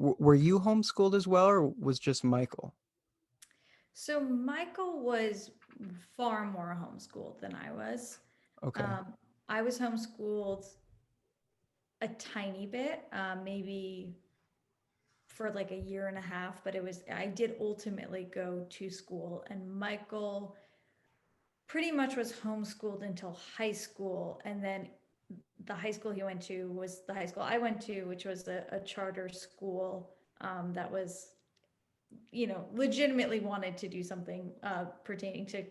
Were you homeschooled as well, or was just Michael? So Michael was far more homeschooled than I was. Okay. Um, I was homeschooled a tiny bit, maybe for like a year and a half, but I did ultimately go to school, and Michael pretty much was homeschooled until high school. And then the high school he went to was the high school I went to, which was a charter school that was, legitimately wanted to do something pertaining to,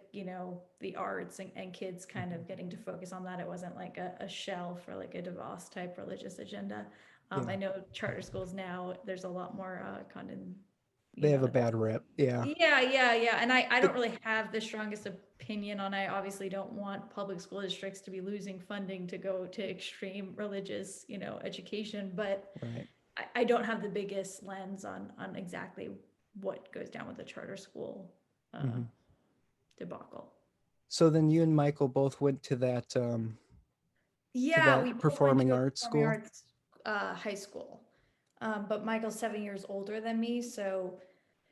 the arts, and kids kind Mhm. of getting to focus on that. It wasn't like a shell for like a DeVos type religious agenda. I Yeah. know charter schools now, there's a lot more They have a bad rep. Yeah. yeah, yeah, yeah. And I But don't really have the strongest opinion on. I obviously don't want public school districts to be losing funding to go to extreme religious, education, but right. I don't have the biggest lens on exactly what goes down with the charter school uh, Hmm. debacle. So then you and Michael both went to Yeah, we that both went performing to a arts performing school. arts high school, but Michael's 7 years older than me, so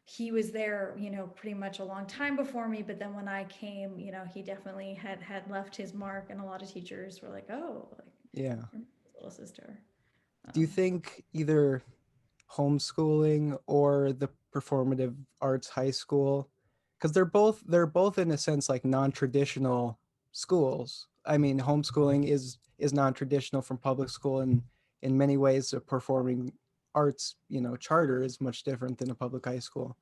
he was there, pretty much a long time before me. But then when I came, he definitely had left his mark, and a lot of teachers were like, "Oh, like Yeah. your little sister." Do you Um, think either homeschooling or the performative arts high school, because they're both in a sense like non-traditional schools. I mean, homeschooling is non-traditional from public school, and in many ways a performing arts, charter is much different than a public high school.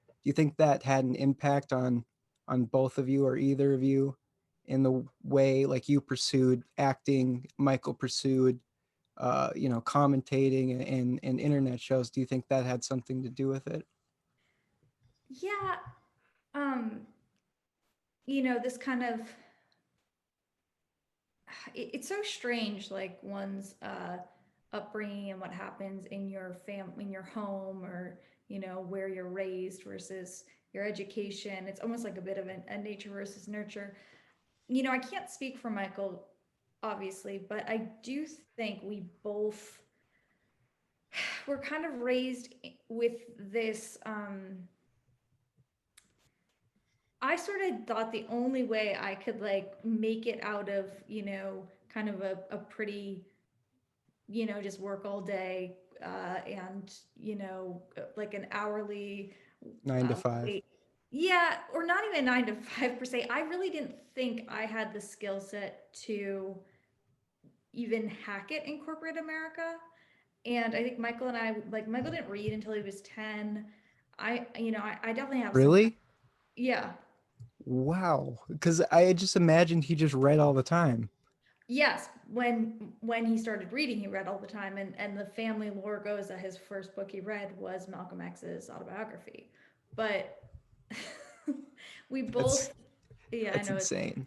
Do you think that had an impact on both of you or either of you in the way like you pursued acting, Michael pursued commentating and internet shows? Do you think that had something to do with it? yeah, um, this kind of it's so strange, like one's upbringing and what happens in your in your home, or where you're raised versus your education. It's almost like a bit of a nature versus nurture. I can't speak for Michael, obviously, but I do think we both were kind of raised with this. I sort of thought the only way I could like make it out of, kind of a pretty, just work all day, and, like an hourly Nine to five. wait. Yeah, or not even 9 to 5 per se. I really didn't think I had the skill set to even hack it in corporate America. And I think Michael and I, like, Michael didn't read until he was 10. I definitely have some kind. Really? Yeah. Wow. Because I just imagined he just read all the time. Yes, when he started reading, he read all the time, and the family lore goes that his first book he read was Malcolm X's autobiography. But we That's both, yeah, I that's know it's, insane.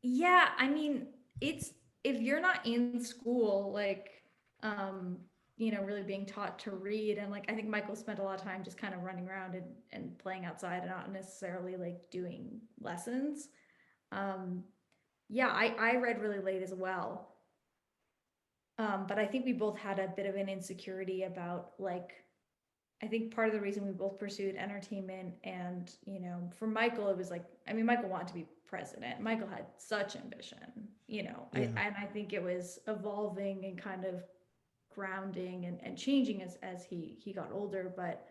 yeah, I mean, it's if you're not in school, like, um, really being taught to read, and like I think Michael spent a lot of time just kind of running around and playing outside and not necessarily like doing lessons. Um, yeah, I read really late as well. But I think we both had a bit of an insecurity about like, I think part of the reason we both pursued entertainment, and, for Michael, it was like, I mean, Michael wanted to be president. Michael had such ambition, Yeah. and I think it was evolving and kind of grounding and changing as he got older. But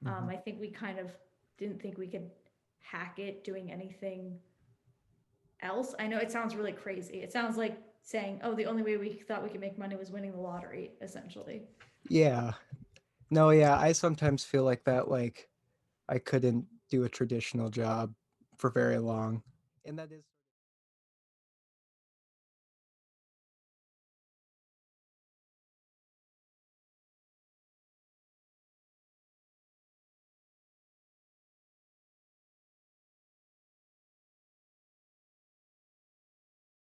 Hmm. I think we kind of didn't think we could hack it doing anything else. I know it sounds really crazy. It sounds like saying, "Oh, the only way we thought we could make money was winning the lottery," essentially. Yeah. No, yeah, I sometimes feel like that, like I couldn't do a traditional job for very long. And that is